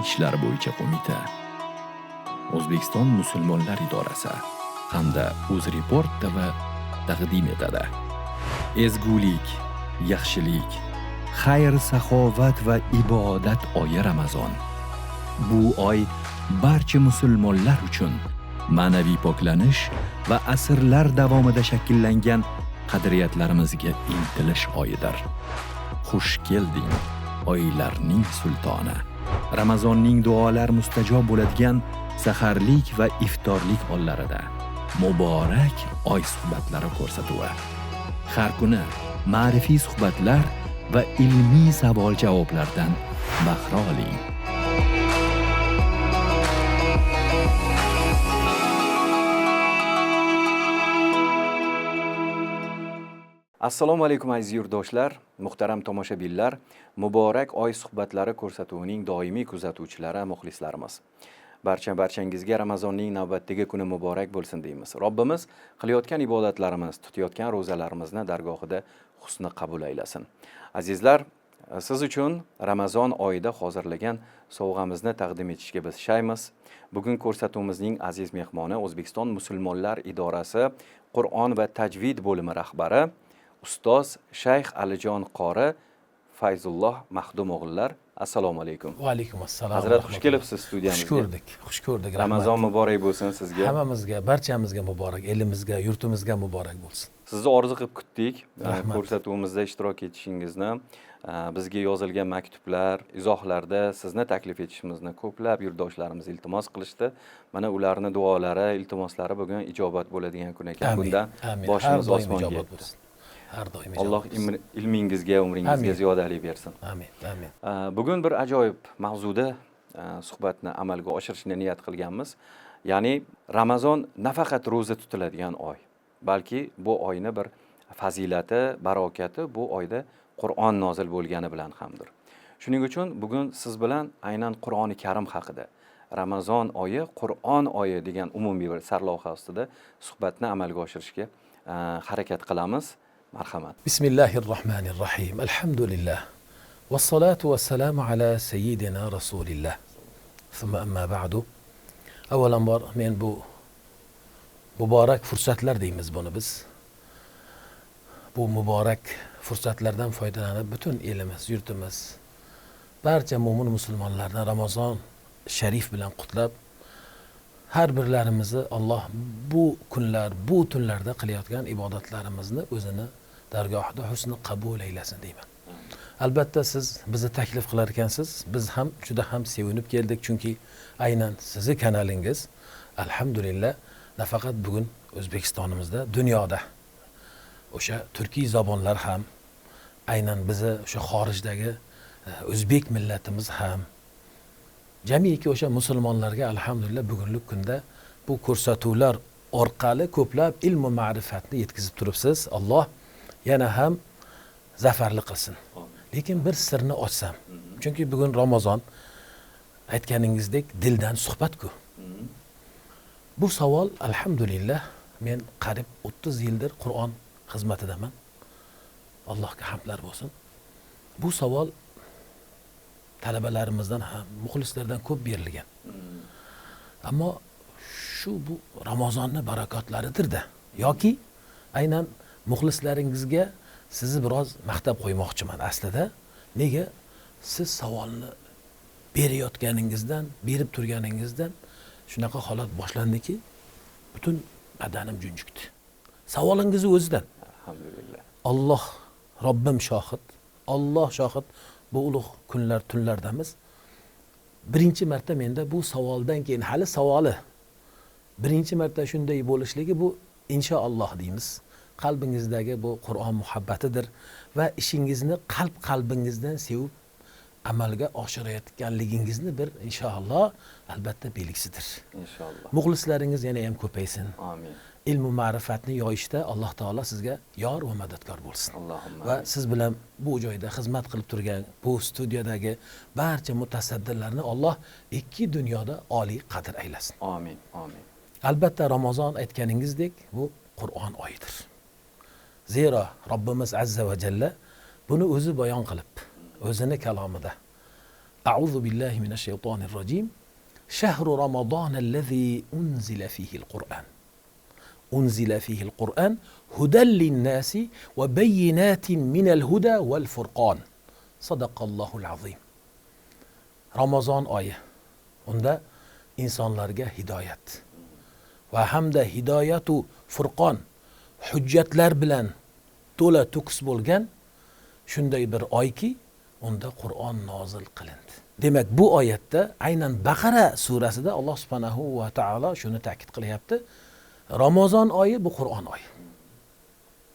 ishlar bo'yicha qo'mita, O'zbekiston musulmonlar idorasi hamda UzReport TV taqdim etadi. Ezgulik, yaxshilik, xayr, saxovat va ibodat oyi Ramazon. Bu oy barcha musulmonlar uchun ma'naviy poklanish va asrlar davomida shakllangan qadriyatlarimizga intilish oyidir. Xush kelding, oylarning sultoni. Ramazonning duolar mustajob bo'ladigan saharlik va iftorlik onlarida muborak oy suhbatlari ko'rsatuvi. Har kuni ma'rifiy suhbatlar va ilmiy savol-javoblardan bahra oling. Assalomu alaykum aziz yurtdoshlar, muhtaram tomoshabinlar, muborak oy suhbatlari ko'rsatuvining doimiy kuzatuvchilari, muxlislarimiz. Barchangizga Ramazonning navbatdagi kuni muborak bo'lsin deymiz. Robbimiz qilayotgan ibodatlarimiz, tutayotgan ro'zalarimizni dargohida husni qabul aylasin. Azizlar, siz uchun Ramazon oyida hozirlagan sovg'amizni taqdim etishga biz shaymiz. Bugun ko'rsatuvimizning aziz mehmoni O'zbekiston musulmonlar idorasi Qur'on va tajvid bo'limi rahbari Ustoz Shayx Alijon qori Fayzulloh Mahdum o'g'illar. Assalomu alaykum. Va alaykum assalom. Hazrat, xush kelibsiz studiyamizga. Xush ko'rdik. Ramazon muborak bo'lsin sizga. Hammamizga, barchamizga muborak, elimizga, yurtimizga muborak bo'lsin. Sizni orzu qilib kutdik. Ko'rsatuvimizda ishtirok etishingizni, bizga yozilgan maktublar, izohlarda sizni taklif etishimizni ko'plab yurtdoshlarimiz iltimos qilishdi. Mana ularning duolari, iltimoslari bugun ijobat bo'ladigan kun ekan. Bundan boshimiz osmonga yetdi. Har doim Alloh ilmingizga, umringizga ziyodalik bersin. Amin. Amin. Bugun bir ajoyib mavzuda suhbatni amalga oshirishni niyat qilganmiz. Ya'ni Ramazon nafaqat ro'za tutiladigan oy, balki bu oyni bir fazilati, barokati bu oyda Qur'on nozil bo'lgani bilan hamdir. Shuning uchun bugun siz bilan aynan Qur'oni Karim haqida, Ramazon oyi, Qur'on oyi degan umumiy bir sarlavha ostida suhbatni amalga oshirishga harakat qilamiz. Marhamat. Bismillahirrohmanirrohim. Alhamdulillah. Vassalatu vassalamu ala sayyidina Rasulillah. Thumma amma ba'du. Avvalambor men bu muborak fursatlar deymiz buni biz. Bu muborak fursatlardan foydalanib butun elimiz, yurtimiz, barcha mo'min musulmonlarni Ramazon sharif bilan qutlab, har birlarimizni Alloh bu kunlar, bu tunlarda qilayotgan ibodatlarimizni o'zini dargohida husni qabul aylasin deyman. Albatta siz bizni taklif qilar ekansiz, biz ham juda ham sevinib keldik, chunki aynan sizni kanalingiz alhamdulillah nafaqat bugun O'zbekistonimizda, dunyoda o'sha turkiy zabonlar ham, aynan bizni o'sha xorijdagi o'zbek millatimiz ham, jamiki o'sha musulmonlarga alhamdulillah bugungi kunda bu ko'rsatuvlar orqali ko'plab ilm va ma'rifatni yetkazib turibsiz. Alloh yana ham zafarli qilsin. Lekin bir sirni ochsam, chunki bugun Ramazon aytganingizdek dildan suhbat-ku. Bu savol alhamdulillah men qarib 30 yildir Qur'on xizmatidaman. Allohga hamdlar bo'lsin. Bu savol talabalarimizdan ham, muxlislardan ko'p berilgan. Ammo bu Ramazonning barakotlaridir-da. Yoki aynan muxlislaringizga sizni biroz maqtab qo'ymoqchiman aslida. Nega? Siz savolni berayotganingizdan, berib turganingizdan shunaqa holat boshlandiki, butun badanim junjukdi. Savolingizni o'zidan. Alhamdulillah. Alloh Robbim shohid, Alloh shohid, bu ulug' kunlar, tunlardamiz. Birinchi marta menda bu savoldan keyin hali savoli birinchi marta shunday bo'lishligi bu inshaalloh deymiz. Qalbingizdagi bu Qur'on muhabbatidir va ishingizni qalbingizdan sevib amalga oshirayotganligingizni bir inshaalloh albatta belgisidir. Inshaalloh. Muxlislaringiz yana ham ko'paysin. Amin. Ilm va ma'rifatni yoyishda Alloh taolo sizga yor va madadkor bo'lsin. Allohumma. Va siz bilan bu joyda xizmat qilib turgan bu studiyadagi barcha mutasaddilarni Alloh ikki dunyoda oliy qadr aylasin. Amin. Amin. Albatta Ramazon aytganingizdek bu Qur'on oyidir. Zero Robbimiz azza va jalla buni o'zi bayon qilib, o'zini kalomida A'udhu billahi mineşşeytanirracim. Şehru Ramazanellezî unzile fihil Kur'an. Unzile fihil Kur'an huden linnâsi ve beyinatin minel huda vel furqan. Sadaqallahul azim. Ramazon oyi. Unda insonlarga hidoyat va hamda hidoyatu furqon, hujjatlar bilan to'la to'kis bo'lgan shunday bir oyki, unda Qur'on nozil qilindi. Demak, bu oyatda aynan Baqara surasida Alloh subhanahu va taolo shuni ta'kid qilyapti. Ramazon oyi bu Qur'on oyi.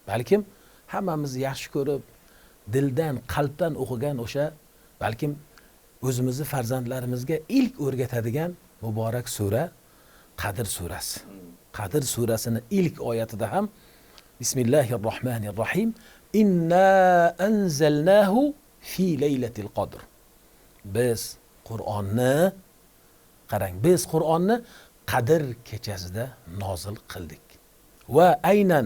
Balkim hammamiz yaxshi ko'rib, dildan, qalbdan o'qigan o'sha, balkim o'zimizni farzandlarimizga ilk o'rgatadigan muborak sura Qadr surasi. Qadr surasini ilk oyatida ham Bismillahirrohmanirrohim. Inna anzalnahu fi laylatil qadr. Biz Qur'onni, qarang, biz Qur'onni Qadr kechasida nozil qildik. Va aynan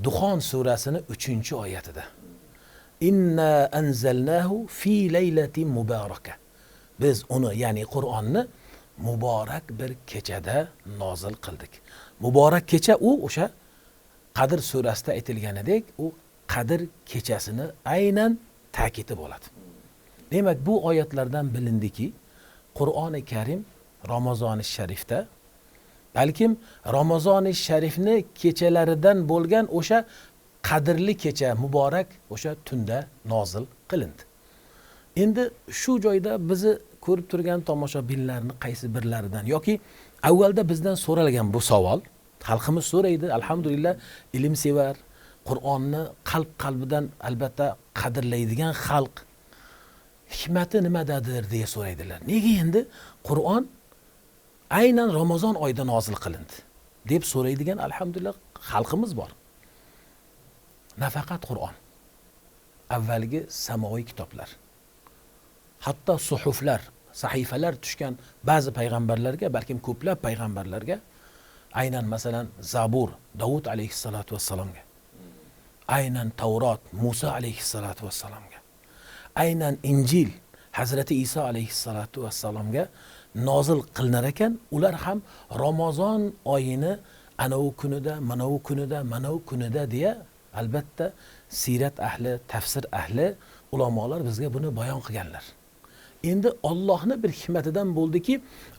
Duxon surasini 3-oyatida Inna anzalnahu fi laylatin mubaraka. Biz uni, ya'ni Qur'onni muborak bir kechada nozil qildik. Muborak kecha u o'sha Qadr surasida aytilganidek, u Qadr kechasini aynan ta'kidi bo'ladi. Demak, bu oyatlardan bilindiki, Qur'oni Karim Ramazoni sharifda, balkim Ramazoni sharifni kechalaridan bo'lgan o'sha qadrli kecha, muborak o'sha tunda nozil qilindi. Endi shu joyda bizni ko'rib turgan tomoshabinlarni qaysi birlaridan yoki avvalda bizdan so'ralgan bu savol, xalqimiz so'raydi, alhamdulillah, ilm sevar, Qur'onni qalbidan albatta qadrlaydigan xalq hikmati nimadadir deya so'raydilar. Nega endi Qur'on aynan Ramazon oyida nozil qilindi deb so'raydigan alhamdulillah xalqimiz bor. Nafaqat Qur'on, avvalgi samoviy kitoblar, hatto suhuflar, sahifalar tushgan ba'zi payg'ambarlarga, balkim ko'plab payg'ambarlarga, aynan masalan Zabur Davud alayhissalatu vassalomga, aynan Tavrot Musa alayhissalatu vassalomga, aynan Injil Hazrati Isa alayhissalatu vassalomga nozil qilinar ekan, ular ham Ramazon oyini anavi kunida, manavi kunida, manavi kunida deya albatta sirat ahli, tafsir ahli ulamolar bizga buni bayon qilganlar. Endi Allohning bir hikmatidan bo'ldiki,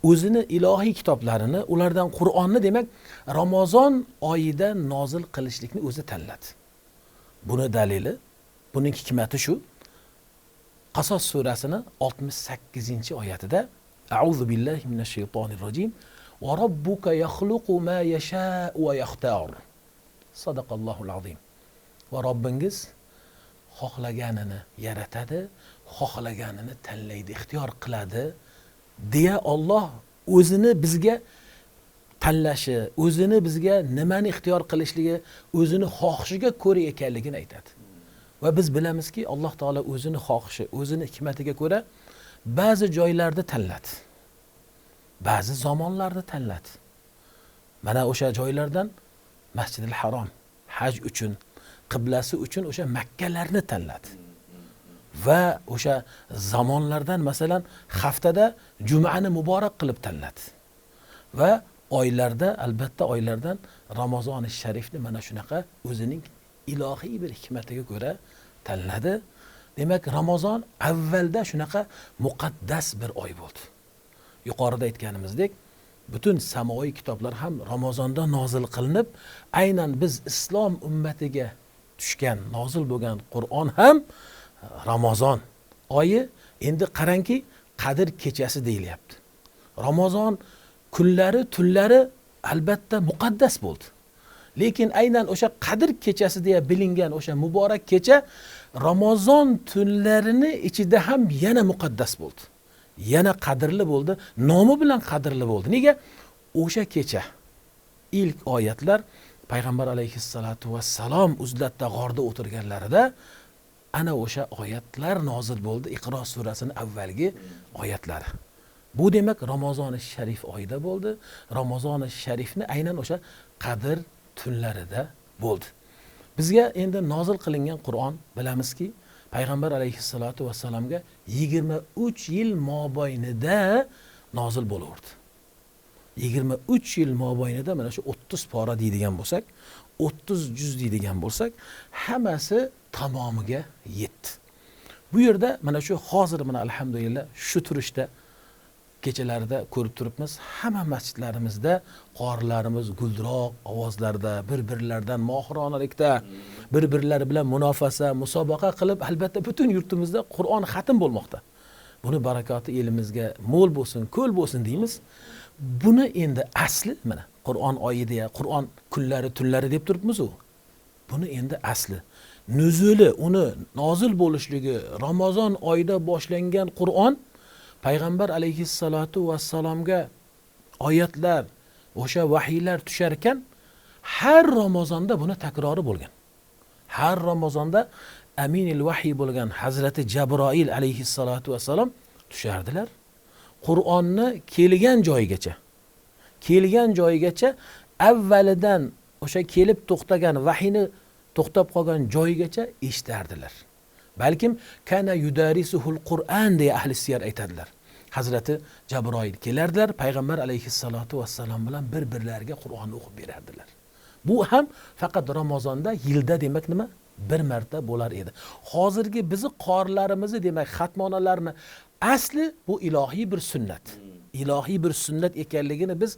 o'zini ilohiy kitoblarini, ulardan Qur'onni demak Ramazon oyida nozil qilishlikni o'zi tanladi. Buni dalili, buning hikmati shu. Qasos surasini 68-oyatida A'udhu billahi mineşşeytanirracim. Va rabbuka yakhluqu ma yasha'u va yaxtar. Sadaqallohul azim. Va Robbingiz xohlaganini yaratadi, xohlaganini tanlaydi, ixtiyor qiladi deya Alloh o'zini bizga tanlashi, o'zini bizga nimani ixtiyor qilishligi, o'zini xohishiga ko'ra ekanligini aytadi. Va biz bilamizki, Alloh taolo o'zini xohishi, o'zini hikmatiga ko'ra ba'zi joylarda tanladi. Ba'zi zamonlarda tanladi. Mana o'sha joylardan Masjidil Harom, haj uchun, qiblasi uchun o'sha Makkalarni tanladi. Va o'sha zamonlardan masalan haftada jumani muborak qilib tanladi. Va oylarda, albatta oylardan Ramazoni sharifni mana shunaqa o'zining ilohiy bir hikmatiga ko'ra tanladi. Demak, Ramazon avvalda shunaqa muqaddas bir oy bo'ldi. Yuqorida aytganimizdek, butun samoviy kitoblar ham Ramazonda nozil qilinib, aynan biz islom ummatiga tushgan, nozil bo'lgan Qur'on ham Ramazon oyi. Endi qarangki, Qadr kechasi deyilyapti. Ramazon kunlari, tunlari albatta muqaddas bo'ldi. Lekin aynan o'sha Qadr kechasi deya bilingan o'sha muborak kecha Ramazon tunlarini ichida ham yana muqaddas bo'ldi. Yana qadrli bo'ldi, nomi bilan qadrli bo'ldi. Nega? O'sha kecha ilk oyatlar payg'ambar alayhissalatu vassalom uzlatda g'orda o'tirganlarida ana o'sha oyatlar nozil bo'ldi. Iqro surasining avvalgi oyatlari. Bu demak Ramazoni sharif oyida bo'ldi. Ramazoni sharifni aynan o'sha Qadr tunlarida bo'ldi. Bizga endi nozil qilingan Qur'on bilamizki, payg'ambar alayhissalotu vassalomga 23 yil mobaynida nozil bo'laverdi. 23 yil mobaynida mana shu 30 pora deydigan bo'lsak, 30 juz deydigan bo'lsak, hammasi tamomiga yetdi. Bu yerda mana shu hozir mana alhamdulillah shu turishda kechalarida ko'rib turibmiz, hamma masjidlarimizda qorilarimiz guldiroq ovozlarda, bir-birlaridan mohirona bir-birlari bilan munofasa, musobaqa qilib, albatta butun yurtimizda Qur'on xatm bo'lmoqda. Buni barakoti elimizga mo'l bo'lsin, ko'l bo'lsin deymiz. Buni endi asli mana Qur'on oyi deya, Qur'on kunlari, tunlari deb turibmiz-ku. Buni endi asli nuzuli, uni nozil bo'lishligi Ramazon oyida boshlangan Qur'on payg'ambar alayhissalotu vassalomga oyatlar, o'sha vahiylar tushar ekan, har Ramazonda buni takrori bo'lgan. Har Ramazonda aminil vahiy bo'lgan Hazrati Jabroil alayhissalotu vassalom tushardilar. Qur'onni kelgan joyigacha avvalidan o'sha kelib to'xtagan vahiyni to'xtab qolgan joyigacha eshitardilar. Balkim kana yudarisuhul Qur'an deya ahli siyar aytadilar. Hazrati Jabroil kelardilar, payg'ambar alayhissalotu vassalom bilan bir-birlariga Qur'onni o'qib berardilar. Bu ham faqat Ramazonda yilda demak nima? Bir marta bo'lar edi. Hozirgi bizi qorilarimizni demak xatmonalarni asli bu ilohiy bir sunnat. Ilohiy bir sunnat ekanligini biz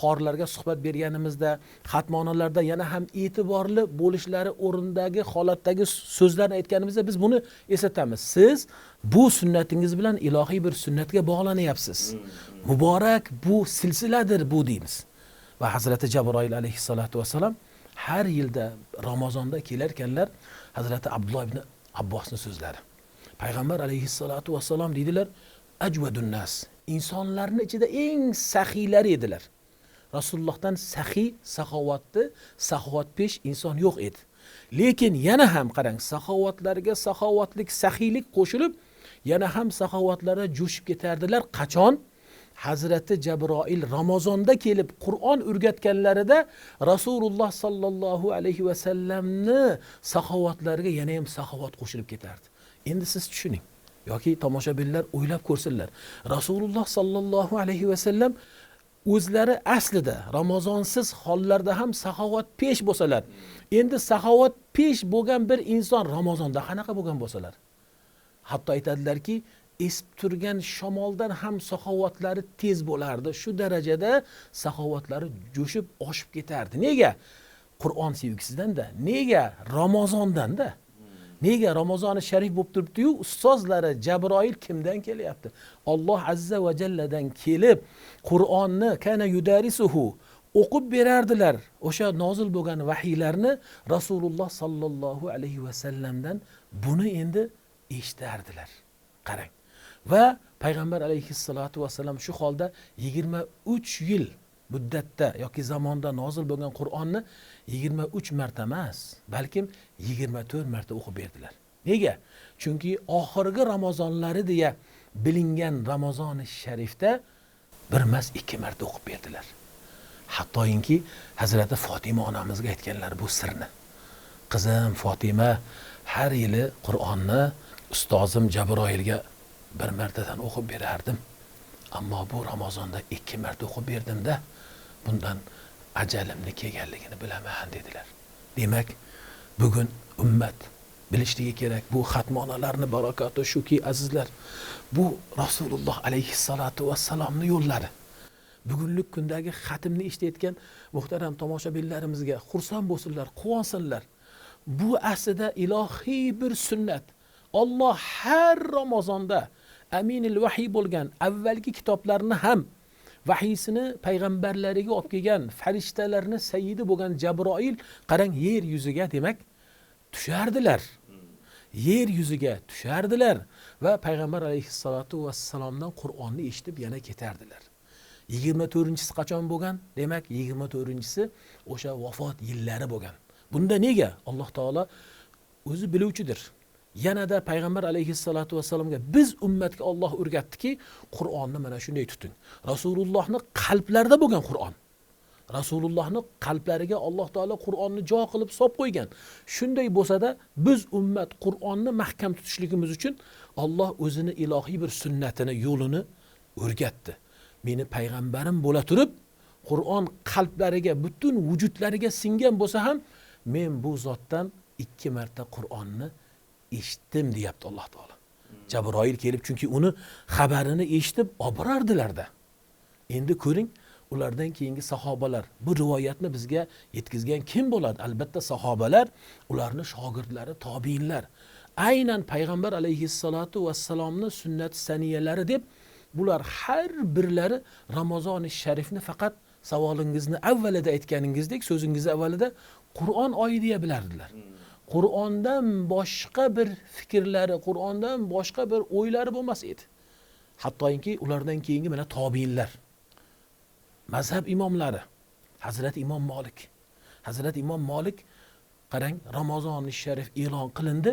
qorilarga suhbat berganimizda, xatmonalarda yana ham e'tiborli bo'lishlari o'rindagi holatdagi so'zlarni aytganimizda biz buni eslatamiz. Siz bu sunnatingiz bilan ilohiy bir sunnatga bog'lanyapsiz. Muborak bu silsiladir bu deymiz. Va Hazrati Jabroil alayhissalotu vassalam har yilda Ramazonda kelarkanlar, Hazrati Abdulloh ibn Abbosning so'zlari. Payg'ambar alayhissalotu vassalam dedilar, ajvadun nas, insonlarning ichida eng saxiylari edilar. Rasulullohdan saxiy, saxovatpesh inson yo'q edi. Lekin yana ham qarang, saxovatlarga saxovatlik, saxiylik qo'shilib, yana ham saxovatlari jo'shib ketardilar. Qachon? Hazrati Jabroil Ramazonda kelib Qur'on o'rgatganlarida Rasululloh sallallohu alayhi va sallamni saxovatlariga yana ham saxovat qo'shilib ketardi. Endi siz tushuning yoki tomoshabinlar o'ylab ko'rsinlar. Rasululloh sallallohu alayhi va sallam o'zlari aslida Ramazonsiz hollarda ham saxovat pesh bo'lsalar, endi saxovat pesh bo'lgan bir inson Ramazonda qanaqa bo'lgan bo'lsalar, hatto aytadilarki, esib turgan shamoldan ham saxovatlari tez bo'lardi. Shu darajada saxovatlari jo'shib oshib ketardi. Nega? Qur'on sevgisidan-da, nega? Ramazondan-da. Nega Ramazoni sharif bo'lib turibdi-yu, ustozlari Jabroil kimdan kelyapti? Alloh azza va jalladan kelib Qur'onni kana yudarisuhu o'qib berardilar. O'sha nozil bo'lgan vahiylarni Rasululloh sallallohu alayhi va sallamdan buni endi eshitardilar. Qarang. Va payg'ambar alayhissalotu vassalam shu holda 23 yil muddatda yoki zamonda nozil bo'lgan Qur'onni 23 marta emas, balkim 24 marta o'qib berdilar. Nega? Chunki oxirgi Ramazonlari deya bilingan Ramazoni sharifda bir emas 2 marta o'qib berdilar. Hattoyinki Hazrati Fatima onamizga aytganlar bu sirni. Qizim Fatima, har yili Qur'onni ustozim Jabroilga bir martadan o'qib berardim. Ammo bu Ramazonda 2 marta o'qib berdim-da, bundan ajalimni kelganligini bilaman dedilar. Demak, bugun ummat bilishligi kerak, bu xatmonalarni barakati shuki azizlar, bu Rasululloh alayhissalotu vassalomning yo'llari. Bugunlik kundagi xatmni eshitayotgan muhtaram tomoshabinlarimizga xursand bo'lsinlar, quvonsinlar. Bu aslida ilohiy bir sunnat. Alloh har Ramazonda aminil vahiy bo'lgan avvalgi kitoblarni ham vahiysini payg'ambarlariga olib kelgan farishtalarni sayyidi bo'lgan Jabroil qarang yer yuziga demak tushardilar. Yer yuziga tushardilar va payg'ambar alayhissalotu vassalomdan Qur'onni eshitib yana ketardilar. 24-si qachon bo'lgan? Demak 24-si o'sha vafot yillari bo'lgan. Bunda nega? Alloh taolo o'zi biluvchidir. Yanada payg'ambar alayhissalotu vassalomga biz ummatga Alloh o'rgatdiki, Qur'onni mana shunday tuting. Rasulullohning qalblarida bo'lgan Qur'on. Rasulullohni qalblariga Alloh taolo Qur'onni jo qilib solib qo'ygan. Shunday bo'lsa-da, biz ummat Qur'onni mahkam tutishligimiz uchun Alloh o'zini ilohiy bir sunnatini, yo'lini o'rgatdi. Meni payg'ambarim bo'la turib, Qur'on qalblariga, butun vujudlariga singan bo'lsa ham, men bu zotdan 2 marta Qur'onni eshitdim deyapti Alloh taolo. Jabroil kelib, chunki uni xabarini eshitib olib borardilar-da. Endi ko'ring, ulardan keyingi sahobalar bu rivoyatni bizga yetkazgan kim bo'ladi? Albatta sahobalar, ularning shogirdlari, tobiinlar. Aynan payg'ambar alayhissalatu vassalomni sunnat saniyalari deb bular har birlari Ramazon sharifni faqat savolingizni avvalida aytganingizdek, so'zingizni avvalida Qur'on oyi deya bilardilar. Qur'ondan boshqa bir fikrlari, Qur'ondan boshqa bir o'ylari bo'lmas edi. Hattoki ulardan keyingi mana tobiinlar, mazhab imomlari, Hazrat Imom Malik. Hazrat Imom Malik qarang, Ramazon sharif e'lon qilindi,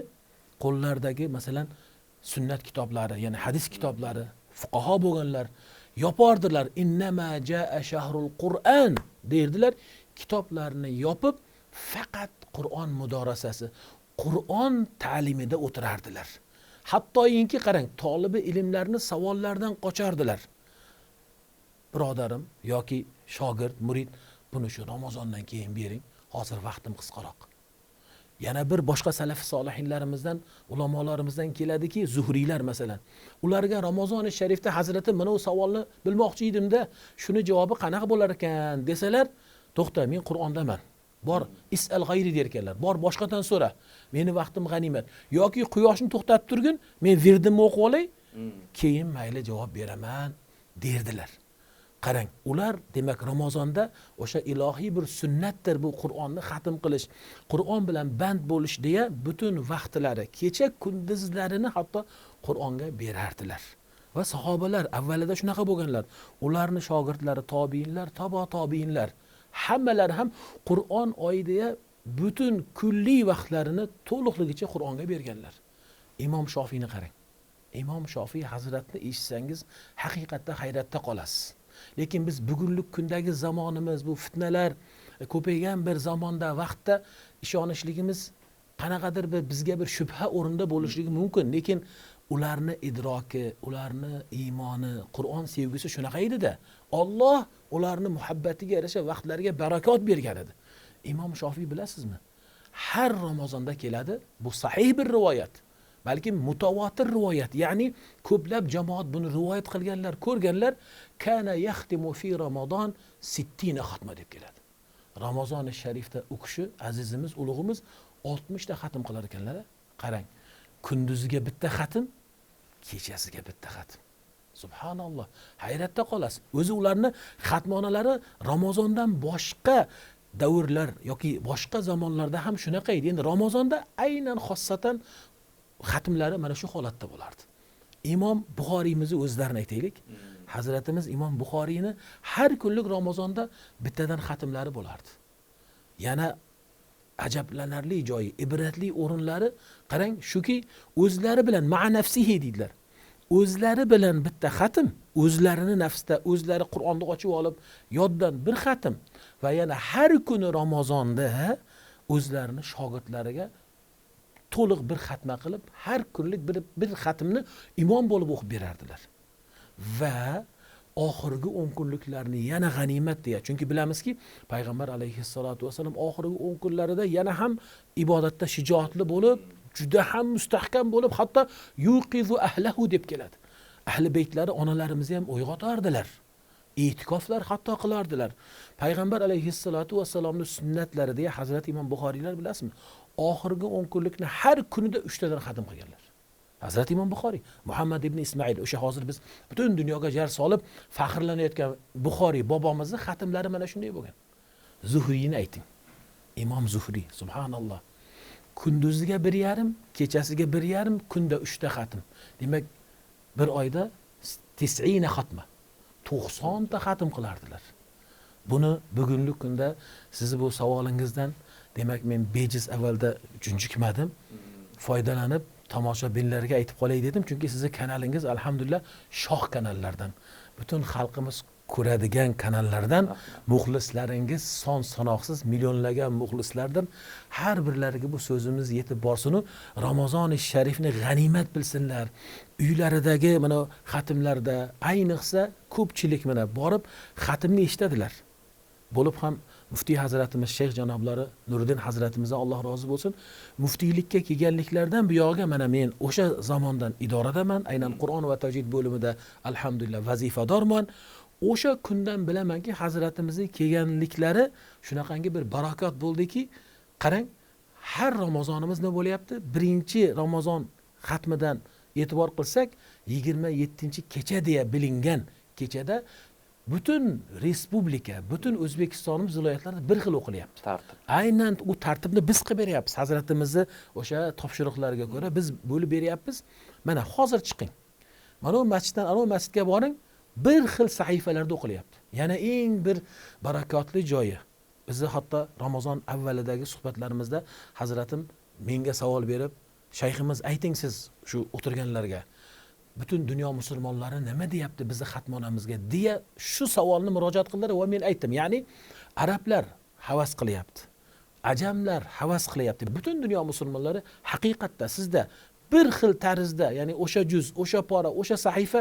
qo'llaridagi masalan sunnat kitoblari, ya'ni hadis kitoblari, fuqaho bo'lganlar yopardilar. Innama jaa shahrul Qur'an derdilar. Kitoblarni yopib faqat Qur'on mudorasasi, Qur'on ta'limida o'tirardilar. Hattoyinki qarang, tolibi ilmlarni savollardan qochardilar. Birodarim yoki shogird, murid, buni shu Ramazondan keyin bering, hozir vaqtim qisqaroq. Yana bir boshqa salaf solihinlarimizdan, ulamolarimizdan keladiki, zuhriylar masalan. Ularga Ramazon-i sharifda hazratim mana bu savolni bilmoqchi edimda, shuni javobi qanaqa bo'lar ekan desalar, to'xta, men Qur'ondaman. Bor, is'al g'ayri derkanlar. Bor, boshqadan so'ra. Meni vaqtim g'animat. Yoki quyoshni to'xtatib turgin, men virdimni o'qib olay, keyin mayli javob beraman derdilar. Qarang, ular demak Ramazonda o'sha ilohiy bir sunnatdir bu Qur'onni xatm qilish, Qur'on bilan band bo'lish deya butun vaqtlari, kecha kunduzlarini hatto Qur'onga berardilar. Va sahobalar avvalida shunaqa bo'lganlar. Ularning shogirdlari, tobiinlar, tobiinlar hammalari ham Qur'on oyida butun kulli vaqtlarini to'liqligicha Qur'onga berganlar. Imom Shofiyni qarang. Imom Shofiy hazratni eshitsangiz haqiqatda hayratda qolasiz. Lekin biz bugunlik kundagi zamonimiz, bu fitnalar ko'paygan bir zamonda, vaqtda ishonishligimiz qanaqadir bizga bir shubha o'rinda bo'lishligi mumkin. Lekin ularni idroki, ularni iymoni, Qur'on sevgisi shunaqa edi-da. Alloh ularni muhabbatiga yarasha vaqtlariga barakot bergan edi. Imom Shofiy bilasizmi? Har Ramazonda keladi. Bu sahih bir rivoyat. Balki mutavotir rivoyat, ya'ni ko'plab jamoat buni rivoyat qilganlar, ko'rganlar, kana yaxtimu fi Ramazon 60 xatma deb keladi. Ramazon-i sharifda u kishi azizimiz, ulug'imiz 60 ta xatm qilar ekanlar. Qarang, kunduziga bitta xatm, kechasiga bitta xatm. Subhanalloh, hayratda qolasiz. O'zi ularni xatmonalari Ramazondan boshqa davrlar yoki boshqa zamonlarda ham shunaqa edi. Endi Ramazonda aynan xossatan xatmlari mana shu holatda bo'lardi. Imom Buxoriyimizni o'zlarini aytaylik. Hazratimiz Imom Buxoriyni har kunlik Ramazonda bittadan xatmlari bo'lardi. Yana ajablanarli joyi, ibratli o'rinlari qarang, shuki o'zlari bilan ma'nafsihi deydilar. O'zlari bilan bitta xatm, o'zlarini nafsda, o'zlari Qur'onni ochib olib, yoddan bir xatm va yana har kuni Ramazonda o'zlarini shogirdlariga to'liq bir xatma qilib, har kunlik bir xatmni imom bo'lib o'qib berardilar. Va oxirgi 10 kunliklarni yana g'animat deya, chunki bilamizki, payg'ambar alayhissalatu vasallam oxirgi 10 kunlarida yana ham ibodatda shijoatli bo'lib, juda ham mustahkam bo'lib, hatto yuqizu ahlahu deb keladi. Ahli beytlari, onalarimizni ham uyg'otardilar. E'tikoflar hatto qilardilar. Payg'ambar alayhissalatu vasallamning sunnatlari deya Hazrat Imom Buxoriylar bilasizmi? Oxirgi 10 kunlikni har kunida 3 tadan xatm qilganlar. Hazrat Imom Buxoriy, Muhammad ibn Ismoil, o'sha hozir biz butun dunyoga jar solib faxrlanayotgan Buxoriy bobomizning xatmlari mana shunday bo'lgan. Zuhriyni ayting. Imom Zuhriy, subhanalloh. Kunduziga 1,5, kechasiga 1,5, kunda 3 ta xatm. Demak, bir oyda 90 xatma. 90 ta xatm qilardilar. Buni bugungi kunda siz bu savolingizdan demak men bejiz avvalda junjikmadim. Foydalanib tomoshabinlarga aytib qolay dedim, chunki sizning kanalingiz alhamdulillah shoh kanallardan. Butun xalqimiz ko'radigan kanallardan muxlislaringiz son sanoqsiz millionlagan muxlislardir. Har birlariga bu so'zimiz yetib borsin-u, Ramazoni sharifni g'animat bilsinlar. Uylaridagi mana xatmlarda ayniqsa ko'pchilik mana borib xatmni eshitadilar. Bo'lib ham Muftiy hazratimiz Shayx janoblari Nuriddin hazratimizdan Alloh rozi bo'lsin, muftiylikka kelganliklardan bu yog'iga mana men o'sha zamondan idoradaman, aynan Qur'on va tajvid bo'limida alhamdulillah vazifadorman. O'sha kundan bilamanki, hazratimizning kelganliklari shunaqangi bir barakot bo'ldiki, qarang, har Ramazonimiz nima bo'lyapti? Birinchi Ramazon xatmidan e'tibor qilsak, 27-kecha deya bilingan kechada butun respublika, butun O'zbekistonimiz viloyatlarida bir xil o'qilyapti. Tartib. Aynan u tartibni biz qilib beryapmiz. Hazratimizni o'sha topshiriqlariga ko'ra biz bo'lib beryapmiz. Mana hozir chiqing. Mana bu masjiddan ana bu masjidga boring, bir xil sahifalarda o'qilyapti. Yana eng bir barakotli joyi. Bizni hatto Ramazon avvalidagi suhbatlarimizda hazratim menga savol berib, shayximiz ayting siz shu o'tirganlarga, butun dunyo musulmonlari nima deyapti bizni xatmonamizga deya shu savolni murojaat qildilar va men aytdim. Ya'ni arablar havas qilyapti. Ajamlar havas qilyapti. Butun dunyo musulmonlari haqiqatda sizda bir xil tarzda, ya'ni o'sha juz, o'sha pora, o'sha sahifa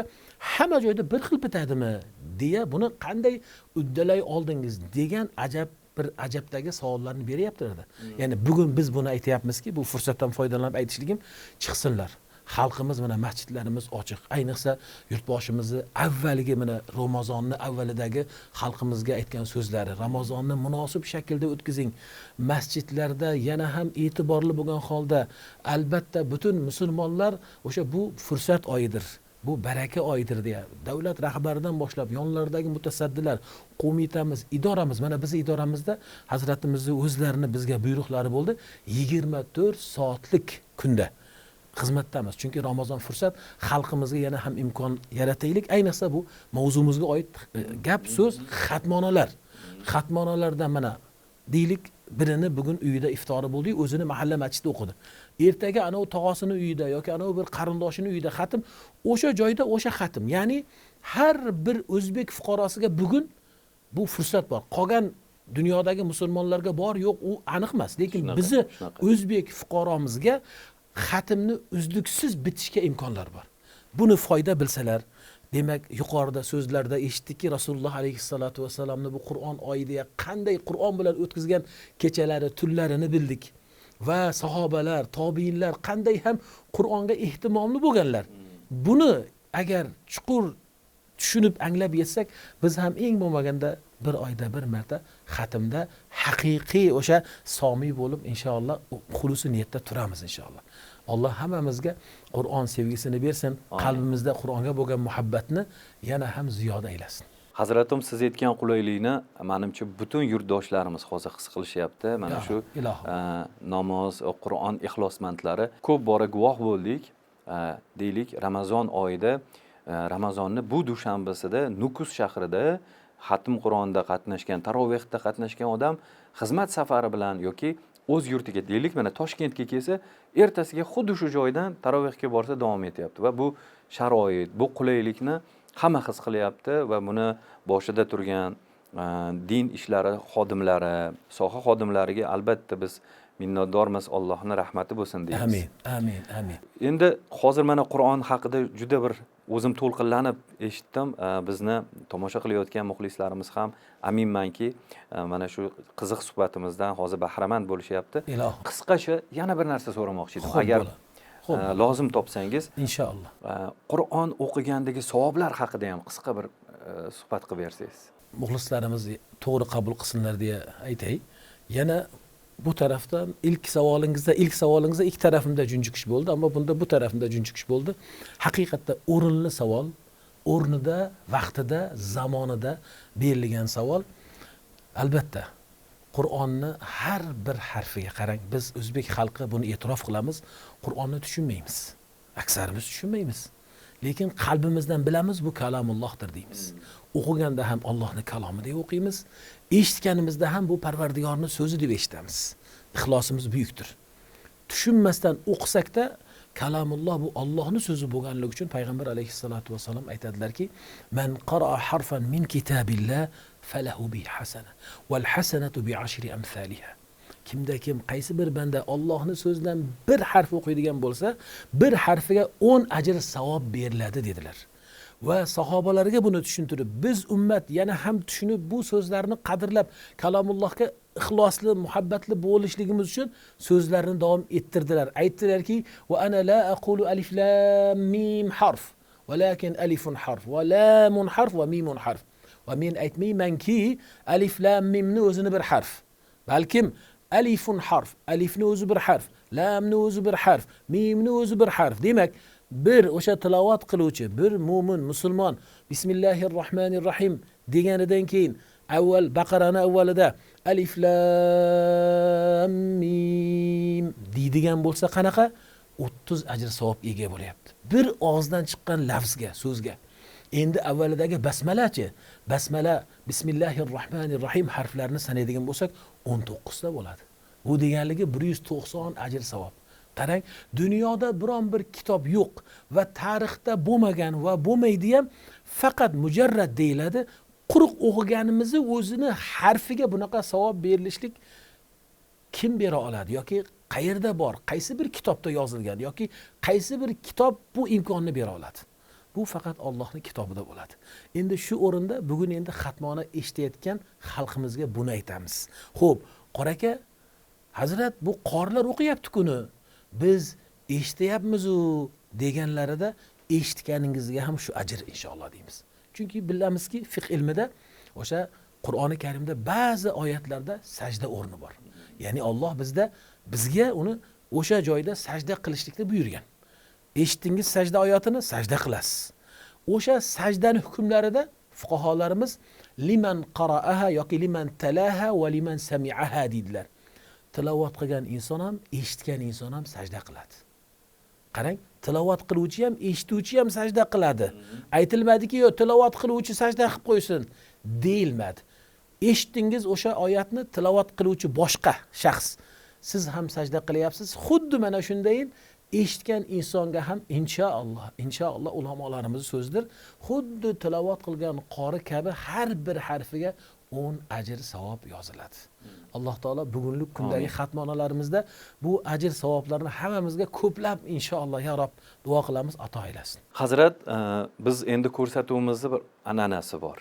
hamma joyda bir xil bitadimi deya buni qanday uddalay oldingiz degan bir ajabdagi savollarni beryaptilar. Ya'ni bugun biz buni aytayapmizki, bu fursatdan foydalanib aytishligim, chiqsinlar. Xalqimiz mana masjidlarimiz ochiq. Ayniqsa yurtboshimizni avvalgi mana Ramazonni avvalidagi xalqimizga aytgan so'zlari, Ramazonni munosib shaklda o'tkazing. Masjidlarda yana ham e'tiborli bo'lgan holda albatta butun musulmonlar o'sha bu fursat oyidir. Bu baraka oyidir deya davlat rahbaridan boshlab yonlaridagi mutasaddilar, qo'mitamiz, idoramiz, mana bizning idoramizda hazratimizning o'zlarini bizga buyruqlari bo'ldi. 24 soatlik kunda xizmatdamiz. Chunki Ramazon fursat, xalqimizga yana ham imkon yarataylik. Ayniqsa bu mavzumizga oid gap so'z xatmonalar. Xatmonalardan mana deylik birini bugun uyida iftori bo'ldi, o'zini mahalla masjidida o'qidi. Ertaga ana u tog'asini uyida yoki ana u bir qarindoshining uyida xatm, o'sha joyda o'sha xatm. Ya'ni har bir o'zbek fuqarosiga bugun bu fursat bor. Qolgan dunyodagi musulmonlarga bor yo'q u aniq emas, lekin bizni o'zbek fuqaromizga xatmni uzluksiz bitishga imkonlar bor. Buni foyda bilsalar, demak yuqorida so'zlarda eshitdikki Rasululloh alayhissalatu vasallamni bu Qur'on oyiga qanday Qur'on bilan o'tkazgan kechalari, tunlarini bildik va sahobalar, tobiinlar qanday ham Qur'onga ehtimomli bo'lganlar. Buni agar chuqur tushunib anglab yetsak, biz ham eng bo'lmaganda bir oyda bir marta xatmda haqiqiy o'sha somiy bo'lib inshaalloh xulusi niyatda turamiz inshaalloh. Alloh hammamizga Qur'on sevgisini bersin, qalbimizda Qur'onga bo'lgan muhabbatni yana ham ziyoda aylasin. Hazratim, siz aytgan qulaylikni menimcha butun yurtdoshlarimiz hozir his qilishyapti. Mana shu namoz, Qur'on ixlosmandlari ko'p bora guvoh bo'ldik. Deylik, Ramazon oyida, Ramazonni bu dushanbasida Nukus shahrida xatm Qur'onda qatnashgan, tarovehda qatnashgan odam xizmat safari bilan yoki o'z yurtiga, deylik, mana Toshkentga kelsa, ertasiga xuddi shu joydan tarovehga borsa davom etyapti va bu sharoit, bu qulaylikni hamma his qilyapti va buni boshida turgan din ishlari xodimlari, soha xodimlariga albatta biz minnatdormiz. Allohning rahmati bo'lsin deymiz. Amin, amin, amin. Endi hozir mana Qur'on haqida juda bir o'zim to'lqinlanib eshitdim. Bizni tomosha qilayotgan muxlislarimiz ham aminmanki mana shu qiziq suhbatimizdan hozir bahramand bo'lishyapti. Qisqacha yana bir narsa so'ramoqchi edim. Agar lozim topsangiz, inshaalloh. Qur'on o'qigandagi savoblar haqida ham qisqa bir suhbat qilib bersangiz. Muxlislarimiz to'g'ri qabul qilsinlar deya aytay. Yana bu tarafdan ilk savolingizda ikki tarafimda junjikish bo'ldi, ammo bunda bu tarafimda junjikish bo'ldi. Haqiqatda o'rinli savol, o'rnida, vaqtida, zamonida berilgan savol. Albatta Qur'onni har bir harfiga qarang, biz o'zbek xalqi buni e'tirof qilamiz, Qur'onni tushunmaymiz. Aksarimiz tushunmaymiz. Lekin qalbimizdan bilamiz bu kalamullohdir deymiz. O'qiganda ham Allohning kalomi deb o'qiymiz. Eshitganimizda ham bu Parvardigorning so'zi deb eshitamiz. Ixlosimiz buyukdir. Tushunmasdan o'qisak-da Kalamulloh bu Allohning so'zi bo'lganligi uchun payg'ambar alayhissalatu vassalom aytadilarki, "Man qara'a harfan min kitabillah falahu bi hasana wal hasanatu bi ashri amsalha." Kimda kim qaysi bir banda Allohning so'zidan bir harf o'qiydigan bo'lsa, bir harfiga 10 ajr savob beriladi dedilar. Va sahobalarga buni tushuntirib, biz ummat yana ham tushunib bu so'zlarni qadrlab, Kalomullohga ixlosli, muhabbatli bo'lishligimiz uchun so'zlarini davom ettirdilar. Aytdilarki, "Va ana la aqulu alif lam mim harf, walakin alifun harf, va lamun harf, va mimun harf." Va men aytmaymanki, alif lam mimni o'zini bir harf, balkim alifun harf, alifni o'zi bir harf, lamni o'zi bir harf, mimni o'zi bir harf. Demak, bir o'sha tilovat qiluvchi, bir mo'min, musulmon Bismillahirrohmanirrohim deganidan keyin avval Baqarani avvalida alif lam mim deydigan bo'lsa qanaqa 30 ajr savob ega bo'lyapti. Bir og'izdan chiqqan lafzga, so'zga. Endi avvalidagi basmalachi, basmala Bismillahirrohmanirrohim harflarini sanaydigan bo'lsak 19 ta bo'ladi. Bu deganligi 190 ajr savob. Qarang, dunyoda biron bir kitob yo'q va tarixda bo'lmagan va bo'lmaydi ham, faqat mujarrad deyiladi. Quruq o'qiganimizni o'zini harfiga bunaqa savob berilishlik kim bera oladi yoki qayerda bor, qaysi bir kitobda yozilgan yoki qaysi bir kitob bu imkonni bera oladi? Bu faqat Allohning kitobida bo'ladi. Endi shu o'rinda bugun endi xatmona eshitayotgan xalqimizga buni aytamiz. Xo'p, qora aka, Hazrat bu qorlar o'qiyapti kuni. Biz eshityapmiz-u deganlarida eshitganingizga ham shu ajr inshaalloh deymiz. Chunki bilamizki fiqh ilmida o'sha Qur'oni Karimda ba'zi oyatlarda sajda o'rni bor. Ya'ni Alloh bizga uni o'sha joyda sajda qilishlikni buyurgan. Eshitdingiz sajda oyatini, sajda qilasiz. O'sha sajdaning hukmlarida fuqaholarimiz liman qara'aha yoki liman talaha va liman sami'aha deydilar. Tilovat qilgan inson ham, eshitgan inson ham sajda qiladi. Qarang, tilovat qiluvchi ham, eshituvchi ham sajda qiladi. Aytilmadiki, yo tilovat qiluvchi sajda qilib qo'ysin, deyilmadi. Eshitdingiz o'sha oyatni, tilovat qiluvchi boshqa shaxs, siz ham sajda qilyapsiz. Xuddi mana shundayin eshitgan insonga ham inshaalloh ulamolarimiz so'zdir. Xuddi tilovat qilgan qori kabi har bir harfiga 10 ajr savob yoziladi. Alloh taolo bugunlik kundagi xatmonalarimizda bu ajr savoblarni hammamizga ko'plab inshaalloh ya Rob duo qilamiz, ato aylasin. Hazrat, biz endi ko'rsatuvimizning bir an'anasi bor.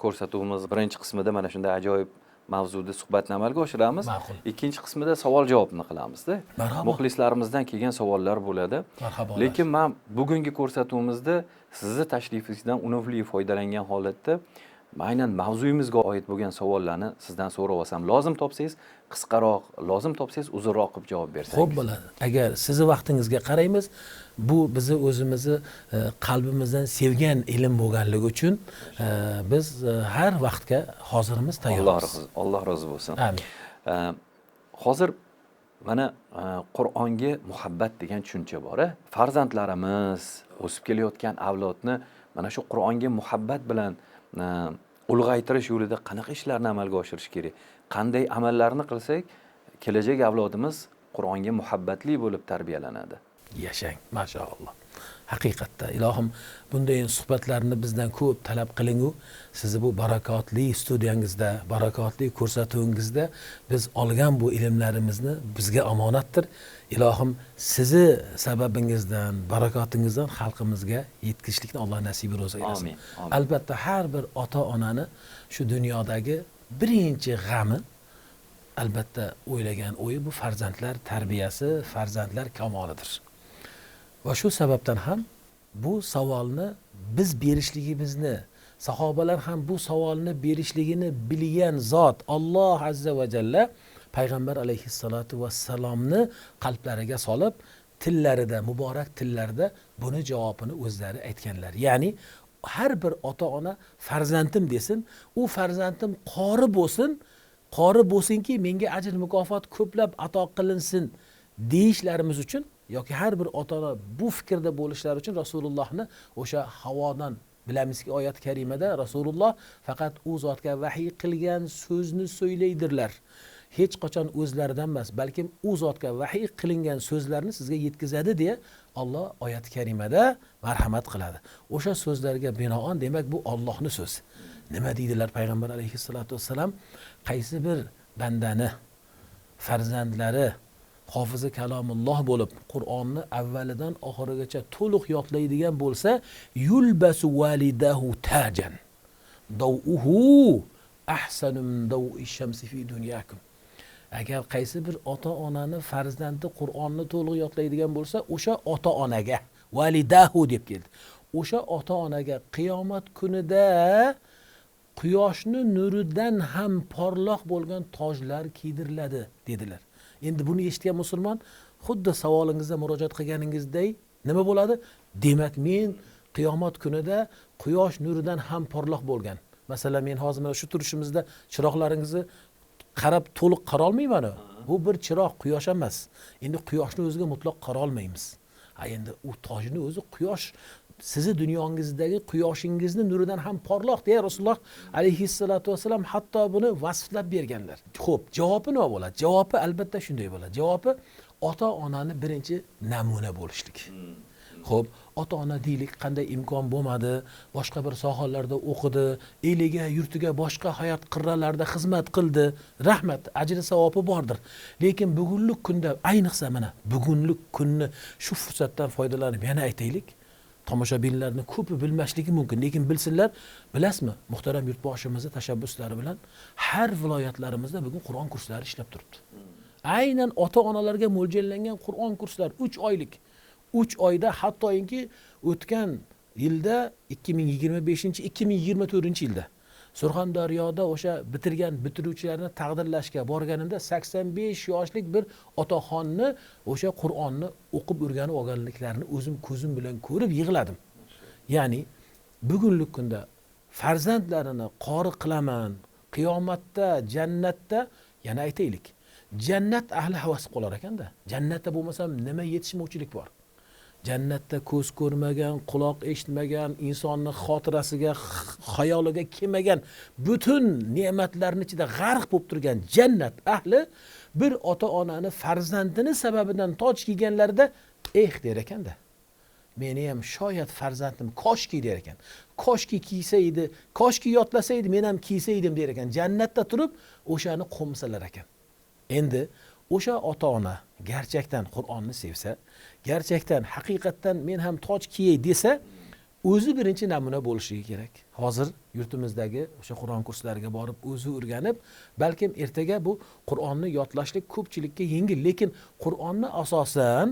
Ko'rsatuvimiz birinchi qismida mana shunday ajoyib mavzuda suhbatni amalga oshiramiz. Ikkinchi qismida savol-javobni qilamizda. Muxlislarimizdan kelgan savollar bo'ladi. Lekin men bugungi ko'rsatuvimizda sizni tashrifingizdan unumli foydalangan holatda aynan mavzuyimizga oid bo'lgan savollarni sizdan so'rab olsam, lozim topsangiz qisqaroq, lozim topsangiz uzunroq qilib javob bersangiz. Xo'p bo'ladi. Agar sizni vaqtingizga qaraymiz, bu bizni o'zimizni qalbimizdan sevgan ilm bo'lganligi uchun biz har vaqtga hozirmiz, tayyormiz. Alloh rozi bo'lsin. Amin. Hozir mana Qur'onga muhabbat degan tushuncha bor. Farzandlarimiz, o'sib kelayotgan avlodni mana shu Qur'onga muhabbat bilan ulg'aytirish yo'lida qanaqa ishlarni amalga oshirish kerak? Qanday amallarni qilsak kelajak avlodimiz Qur'onga muhabbatli bo'lib tarbiyalanadi? Yashang, mashaalloh. Haqiqatda ilohim bunday suhbatlarni bizdan ko'p talab qiling-u, sizni bu barakotli studiyangizda, barakotli ko'rsatuvingizda biz olgan bu ilmlarimizni bizga omonatdir. Ilohim sizni sababingizdan, barakotingizdan xalqimizga yetkazishlikni Alloh nasib etsin. Albatta har bir ota-onani shu dunyodagi birinchi g'ami albatta o'ylagan o'yi bu farzandlar tarbiyasi, farzandlar kamolidir. Va shu sababdan ham bu savolni biz berishligimizni, sahobalar ham bu savolni berishligini bilgan zot Alloh azza va jalla payg'ambar alayhissalatu vassalomni qalblariga solib, tillarida, muborak tillarida buni javobini o'zlari aytganlar. Ya'ni har bir ota-ona farzandim desin, u farzandim qori bo'lsinki, menga ajr mukofot ko'plab ato qilinsin deyishlarimiz uchun yoki har bir ota-ona bu fikrda bo'lishlari uchun Rasulullohni o'sha havodan bilamizki oyat karimada Rasululloh faqat u zotga vahiy qilgan so'zni so'ylaydirlar. hech qachon o'zlaridan emas, balkim u zotga vahiy qilingan so'zlarni sizga yetkazadi deya Alloh oyat-i karimada marhamat qiladi. O'sha so'zlarga binoan demak bu Allohning so'zi. Nima deydilar payg'ambar alayhissalatu vassalam? Qaysi bir bandani farzandlari hofizi kalomulloh bo'lib, Qur'onni avvalidan oxirigacha to'liq yodlaydigan bo'lsa, yulbasu walidahu tajan dawuhu ahsanu min dawi shamsi fi dunyakum. Agar qaysi bir ota-onani farzandi Qur'onni to'liq yodlaydigan bo'lsa, o'sha ota-onaga validahu deb keldi. O'sha ota-onaga qiyomat kunida quyoshni nuridan ham porloq bo'lgan tojlar kiydiriladi dedilar. Endi buni eshitgan musulmon xuddi savolingizga murojaat qilganingizdek nima bo'ladi? Demak, men qiyomat kunida quyosh nuridan ham porloq bo'lgan. Masalan, men hozir mana shu turishimizda chiroqlaringizni qarab to'liq qara olmayman. Bu bir chiroq, quyosh emas. Endi quyoshni o'ziga mutlaq qara olmaymiz. Endi u tojni o'zi quyosh, sizni dunyongizdagi quyoshingizni nuridan ham porloq deya Rasululloh alayhissalatu vassalam hatto buni vasflab berganlar. Xo'p, javobi nima bo'ladi? Javobi albatta shunday bo'ladi. Javobi ota-onani birinchi namuna bo'lishlik. Xo'p, ota-ona deylik qanday imkon bo'lmadi, boshqa bir sohalarda o'qidi, eliga, yurtiga, boshqa hayot qirralarida xizmat qildi. Rahmat, ajri savobi bordir. Lekin bugunlik kunda, ayniqsa mana bugunlik kunni shu fursatdan foydalanib yana aytaylik. Tomoshabinlarni ko'pi bilmasligi mumkin, lekin bilsinlar. Bilasizmi, muhtaram yurtboshimizning tashabbuslari bilan har viloyatlarimizda bugun Qur'on kurslari ishlab turibdi. Aynan ota-onalarga mo'ljallangan Qur'on kurslari 3 oylik. 3 oyda hattoki o'tgan yilda 2025-2024-yilda Surxondaryoda o'sha bitirgan bitiruvchilarni taqdirlashga borganimda 85 yoshlik bir otaxonni o'sha Qur'onni o'qib o'rganib olganliklarini o'zim ko'zim bilan ko'rib yig'ladim. Ya'ni bugunlik kunda farzandlarini qori qilaman, qiyomatda, jannatda yana aytaylik. Jannat ahli havas qolar ekanda. Jannatda bo'lmasam nima yetishmovchilik bor? Jannatda ko'z ko'rmagan, quloq eshitmagan, insonning xotirasiga, xayoliga kelmagan butun ne'matlarning ichida g'arq bo'lib turgan jannat ahli bir ota-onani farzandini sababidan toj kiyganlarida der ekanda. Meni ham shoyat farzandim koshki der ekan. Koshki kiysaydi, koshki yodlasaydi, men ham kiysaydim der ekan. Jannatda turib o'shani qo'msalar ekan. Endi o'sha ota-ona gerçekten Qur'onni sevsa, gerçekten haqiqatdan men ham toj kiyay desa, o'zi birinchi namuna bo'lishi kerak. Hozir yurtimizdagi o'sha Qur'on kurslariga borib o'zi o'rganib, balkim ertaga bu Qur'onni yodlashlik ko'pchilikka yengil, lekin Qur'onni asosan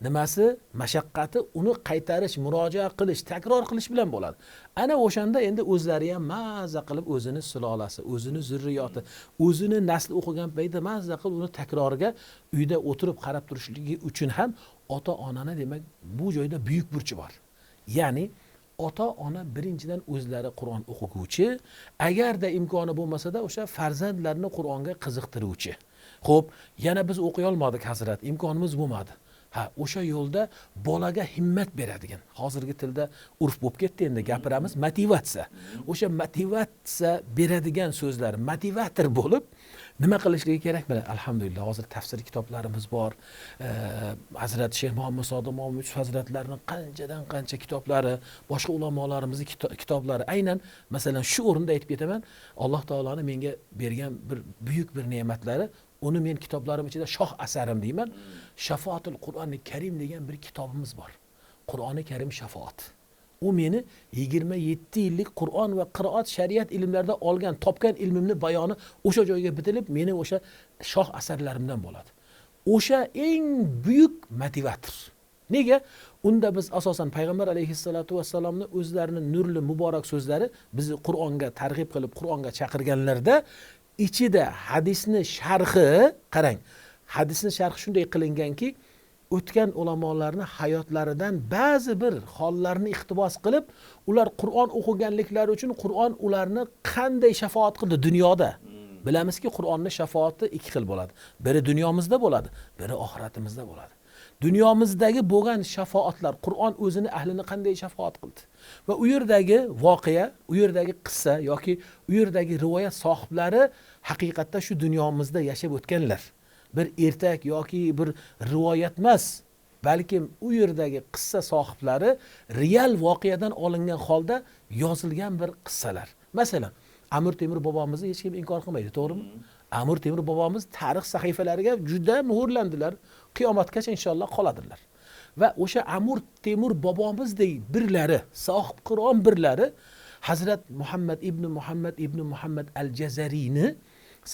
nimasi, mashaqqati uni qaytarish, murojaat qilish, takror qilish bilan bo'ladi. Ana o'shanda endi o'zlari ham mazza qilib o'zini sulolasi, o'zini zurriyoti, o'zini nasli o'qigan paytda mazza qilib uni takroriga uyda o'tirib qarab turishligi uchun ham ota-onani demak bu joyda buyuk burchi bor. Ya'ni ota-ona birinchidan o'zlari Qur'on o'quvchi, agarda imkoni bo'lmasa-da o'sha farzandlarini Qur'onga qiziqtiruvchi. Xo'p, yana biz o'qiy olmadik hazrat, imkonimiz bo'lmadi. O'sha yo'lda bolaga himmat beradigan. Hozirgi tilda urf bo'lib ketdi, endi gapiramiz, motivatsiya. O'sha motivatsiya beradigan so'zlar, motivator bo'lib nima qilishligi kerak? Mana alhamdulillah hozir tafsir kitoblarimiz bor. Hazrat Sheyx Muhammad Sodiq Muhammad Hazratlarining qanchadan qancha kitoblari, boshqa ulamolarimizning kitoblari. Aynan masalan shu o'rinda aytib ketaman, Alloh taolaning menga bergan bir buyuk bir ne'matlari. Uni men kitoblarim ichida shoh asarim deyman. Shafoatul Qur'oni Karim degan bir kitobimiz bor. Qur'oni Karim shafoat. U meni 27 yillik Qur'on va qiroat shariat ilmlarida olgan, topgan ilmimni bayoni o'sha joyga bitilib, meni o'sha shoh asarlarimdan bo'ladi. O'sha eng buyuk motivator. Nega? Unda biz asosan payg'ambar alayhissalatu vassalomni o'zlarining nurli muborak so'zlari bizni Qur'onga targ'ib qilib, Qur'onga chaqirganlarda ichida hadisni sharhi, qarang, hadisni sharhi shunday qilinganki, o'tgan ulamolarning hayotlaridan ba'zi bir hollarni iqtibos qilib, ular Qur'on o'qiganliklari uchun Qur'on ularni qanday shafoat qildi dunyoda. Bilamizki, Qur'onning shafoati ikki xil bo'ladi. Biri dunyomizda bo'ladi, biri oxiratimizda bo'ladi. Dunyomizdagi bo'lgan shafoatlar, Qur'on o'zini ahlini qanday shafoat qildi? Va u yerdagi voqea, u yerdagi qissa yoki u yerdagi rivoyat sohiblari haqiqatda shu dunyomizda yashab o'tganlar. Bir ertak yoki bir rivoyat emas, balkim u yerdagi qissa sohiblari real voqeadan olingan holda yozilgan bir qissalar. Masalan, Amir Temur bobomizni hech kim inkor qilmaydi, to'g'rimi? Amir Temur bobomiz tarix sahifalariga juda muhrlandilar. Qiyomatgacha inshaalloh qoladilar. Va o'sha Amir Temur bobomizdek birlari, sohib Qur'on birlari Hazrat Muhammad ibn Muhammad al-Jazariyni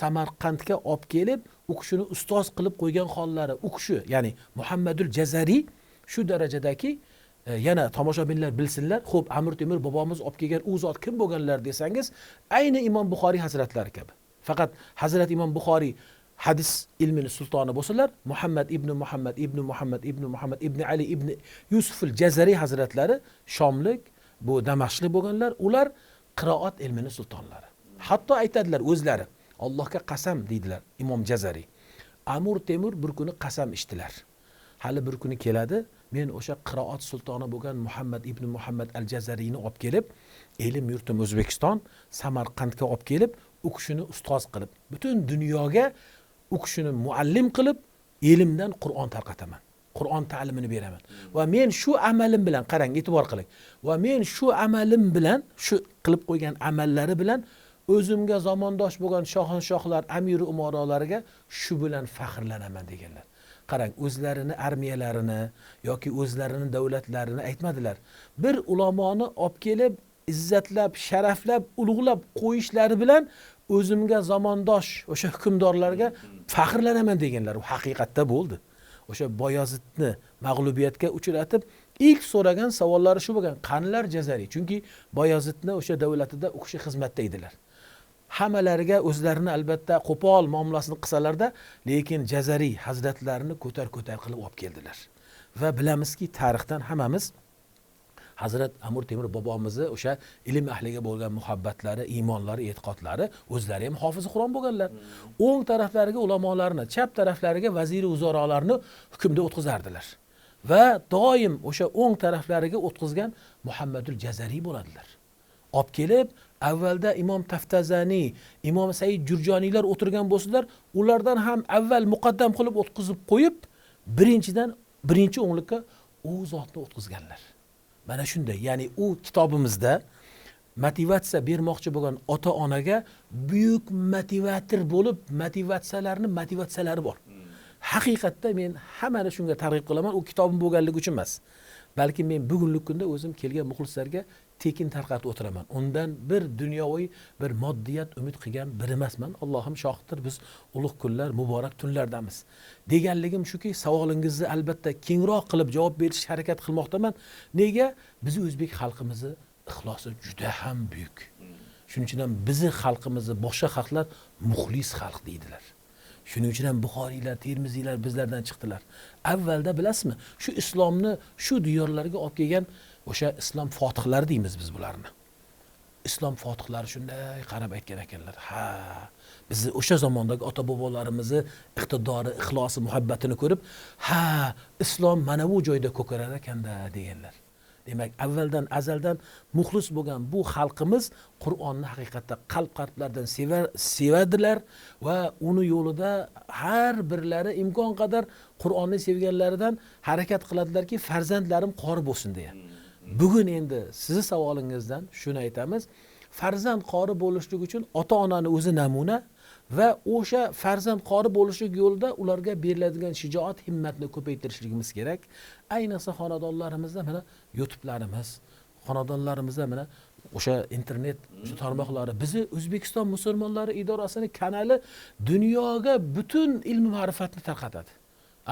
Samarqandga olib kelib, u kishini ustoz qilib qo'ygan hollari, u kishi, ya'ni Muhammadul Jazariy shu darajadaki, yana tomoshabinlar bilsinlar, xo'p, Amir Temur bobomiz olib kelgan u zot kim bo'lganlar desangiz, ayni Imom Buxoriy hazratlari kabi. Faqat Hazrat Imom Buxoriy hadis ilmining sultoni bo'lsalar, Muhammad ibn Ali ibn Yusuf al-Jazariy hazratlari Shomlik, bu Damashqlik bo'lganlar, ular qiroat ilmining sultonlari. Hatto aytadilar o'zlari, Allohga qasam deydilar Imom Jazariy. Amir Temur bir kuni qasam ichdilar. Hali bir kuni keladi, men o'sha qiroat sultoni bo'lgan Muhammad al-Jazariyni olib kelib, ilm yurtim O'zbekiston, Samarqandga olib kelib, u kishini ustoz qilib, butun dunyoga u kishini muallim qilib, ilmdan Qur'on tarqataman. Qur'on ta'limini beraman. Va men shu amalim bilan, qarang, e'tibor qiling. Va men shu amalim bilan, shu qilib qo'ygan amallari bilan o'zimga zamondosh bo'lgan shohlar, amir umarolariga shu bilan faxrlanaman deganlar. Qarang, o'zlarini armiyalarini yoki o'zlarini davlatlarini aytmadilar. Bir ulamoni olib kelib, izzatlab, sharaflab, ulug'lab qo'yishlari bilan o'zimga zamondosh o'sha hukmdorlarga faxrlanaman deganlar. U haqiqatda bo'ldi. O'sha Boyazidni mag'lubiyatga uchratib, ilk so'ragan savollari shu bo'lgan: qanlar Jazariy? Chunki Boyazidni o'sha davlatida u kishi xizmatda edilar. Hammalariga o'zlarini albatta qo'pol muomalasini qilsalarda, lekin Jazariy hazratlarini ko'tar qilib olib keldilar. Va bilamizki, tarixdan hammamiz Hazrat Amir Temur bobomizni o'sha ilm ahliga bo'lgan muhabbatlari, iymonlari, e'tiqodlari, o'zlari ham hofizi Qur'on bo'lganlar. O'ng taraflariga ulamolarni, chap taraflariga vaziri uzarolarni hukmda o'tkazardilar. Va doim o'sha o'ng taraflariga o'tkazgan Muhammadul Jazariy bo'ladilar. Olib kelib, avvalda Imom Taftazani, Imom Said Jurjoniylar o'tirgan bo'lsalar, ulardan ham avval muqaddam qilib o'tkazib qo'yib, birinchi o'nglikka u zotni o'tkazganlar. Mana shunday, ya'ni u kitobimizda motivatsiya bermoqchi bo'lgan ota-onaga buyuk motivator bo'lib, motivatsiyalari bor. Haqiqatda men hammani shunga targ'ib qilaman, u kitobim bo'lganligi uchun emas. Balki men bugungi kunda o'zim kelgan muxlislarga tekin tarqatib o'tiraman. Undan bir dunyoviy, bir moddiyat umid qilgan bir emasman. Allohim shohiddir, biz ulug' kunlar, muborak tunlardamiz. Deganligim shuki, savolingizni albatta kengroq qilib javob berishga harakat qilmoqdaman. Nega? Biz o'zbek xalqimizni ixlosi juda ham buyuk. Shuning uchun ham bizi xalqimizni boshqa xalqlar muxlis xalq deydilar. Shuning uchun ham Buxoriylar, Termiziylar bizlardan chiqdilar. Avvalda bilasizmi, shu islomni shu diyorlarga olib kelgan o'sha islom fotihlari deymiz biz bularni. Islom fotihlari shunday qarab aytgan ekanlar. Ha, bizni o'sha zamondagi ota-bobolarimizni iqtidori, ixlosi, muhabbatini ko'rib, ha, islom mana bu joyda ko'karar ekanda deganlar. Demak, avvaldan azaldan muxlis bo'lgan bu xalqimiz Qur'onni haqiqatda qalb-qalblardan sevadilar va uni yo'lida har birlari imkon qadar Qur'onni sevganlaridan harakat qiladilarki, farzandlarim qori bo'lsin deya. Bugun endi sizni savolingizdan shuni aytamiz. Farzand qori bo'lishlik uchun ota-onani o'zi namuna va o'sha farzand qori bo'lishlik yo'lida ularga beriladigan shijoat, himmatni ko'paytirishligimiz kerak. Ayniqsa xonadonlarimizda mana YouTube'larimiz, xonadonlarimizda mana o'sha internet, o'sha tarmoqlari, bizni O'zbekiston musulmonlari idorasining kanali dunyoga butun ilm ma'rifatni tarqatadi.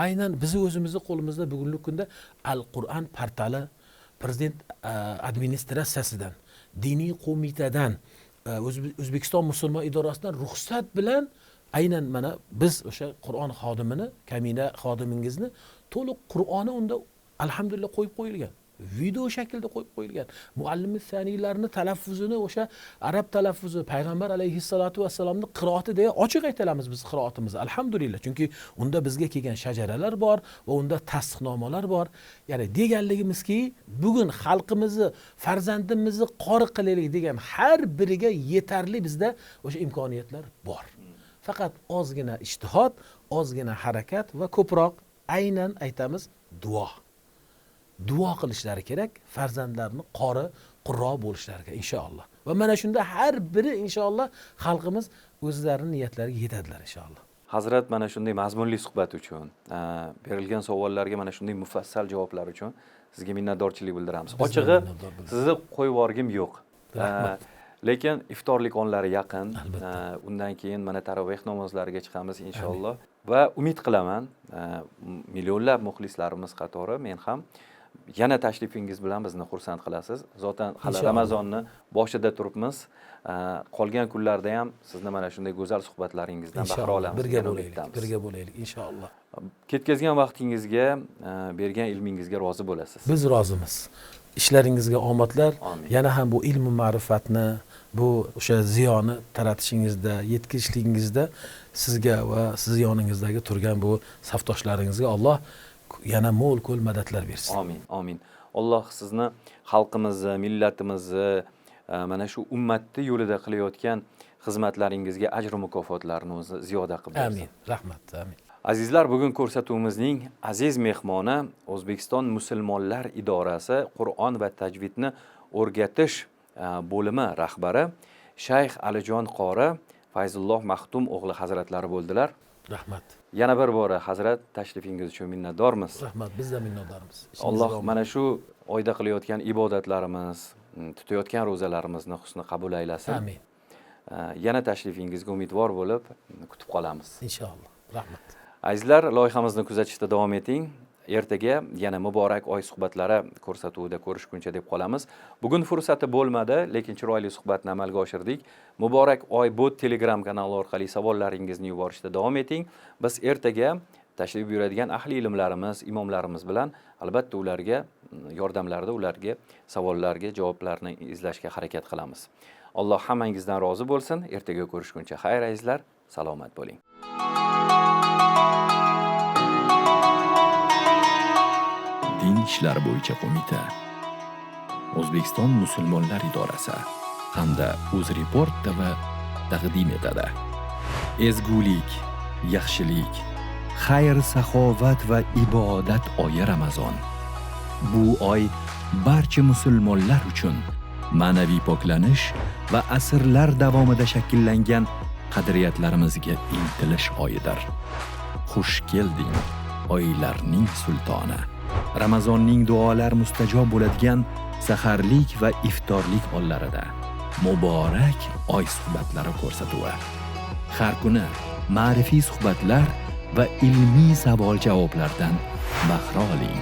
Aynan bizni o'zimizni qo'limizda bugungi kunda Al-Qur'on portali, prezident administratsiyasidan, diniy qo'mitadan, O'zbekiston musulmon idorasidan ruxsat bilan aynan mana biz o'sha Qur'on xodimini, kamina xodimingizni to'liq Qur'oni unda alhamdulillah qo'yib qo'yilgan. video shaklida qo'yib qo'yilgan. Muallimi saniylarni talaffuzini o'sha arab talaffuzi, payg'ambar alayhissalotu vassalomning qiroati deya ochiq aytamiz biz qiroatimizni. Alhamdulillah. Chunki unda bizga kelgan shajaralar bor va unda tasdiqnomalar bor. Ya'ni deganligimizki, bugun xalqimizni, farzandimizni qori qilaylik degan har biriga yetarli bizda o'sha imkoniyatlar bor. Faqat ozgina ijtihod, ozgina harakat va ko'proq aynan aytamiz duo. Duo qilishlari kerak, farzandlarni qori, qurro bo'lishlariga inshaalloh. Va mana shunda har biri inshaalloh xalqimiz o'zlarining niyatlariga yetadilar inshaalloh. Hazrat, mana shunday mazmunli suhbat uchun, berilgan savollarga mana shunday mufassal javoblar uchun sizga minnatdorchilik bildiramiz. Ochig'i sizni qo'yib yuborgim yo'q. Lekin iftorlik onlari yaqin. Undan keyin mana taroveh namozlariga chiqamiz inshaalloh. Va umid qilaman, millionlab muxlislarimiz qatori men ham yana tashrifingiz bilan bizni xursand qilasiz. Zotan hali Ramazonni boshida turibmiz. Qolgan kunlarda ham sizni mana shunday go'zal suhbatlaringizdan bahra olamiz. Birga bo'laylik inshaalloh. Ketkazgan vaqtingizga, bergan ilmingizga rozi bo'lasiz. Biz rozimiz. Ishlaringizga omadlar. Yana ham bu ilm va ma'rifatni, bu o'sha ziyoni taratishingizda, yetkazishligingizda sizga va siz yoningizdagi turgan bu safdoshlaringizga Alloh yana mo'l-ko'l madadlar bersin. Amin, amin. Alloh sizni xalqimizni, millatimizni mana shu ummatni yo'lida qilayotgan xizmatlaringizga ajr mukofotlarini o'zi ziyoda qilib bersin. Amin. Rahmat, amin. Azizlar, bugun ko'rsatuvimizning aziz mehmoni O'zbekiston Musulmonlar idorasi Qur'on va tajvidni o'rgatish bo'limi rahbari Shayx Alijon qori Fayzulloh Maxtum o'g'li hazratlari bo'ldilar. Rahmat. Yana bir bora hazrat, tashrifingiz uchun minnatdormiz. Rahmat, biz ham minnatdormiz. Alloh mana shu oyda qilayotgan ibodatlarimiz, tutayotgan ro'zalarimizni husni qabul aylasin. Amin. Yana tashrifingizga umidvor bo'lib kutib qolamiz. Inshaalloh. Rahmat. Azizlar, loyihamizni kuzatishda davom eting. Ertaga yana muborak oy suhbatlari ko'rsatuvida ko'rishguncha deb qolamiz. Bugun fursati bo'lmadi, lekin chiroyli suhbatni amalga oshirdik. Muborak oy bot Telegram kanali orqali savollaringizni yuborishda davom eting. Biz ertaga tashrif buyuradigan ahli ilmlarimiz, imomlarimiz bilan albatta ularga yordamlarda, ularga savollarga javoblarni izlashga harakat qilamiz. Alloh hammangizdan rozi bo'lsin. Ertaga ko'rishguncha xayr azizlar, salomat bo'ling. Din ishlari bo'yicha qo'mita, O'zbekiston Musulmonlar idorasi hamda UzReport TV taqdim etadi. Ezgulik, yaxshilik, xayr, saxovat va ibodat oyi Ramazon. Bu oy barcha musulmonlar uchun ma'naviy poklanish va asrlar davomida shakllangan qadriyatlarimizga intilish oyidir. Xush kelding, oylarning sultoni. Ramazonning duolar mustajob bo'ladigan saharlik va iftorlik onlarida muborak oy suhbatlari ko'rsatuvi. Har kuni ma'rifiy suhbatlar va ilmiy savol-javoblardan bahra oling.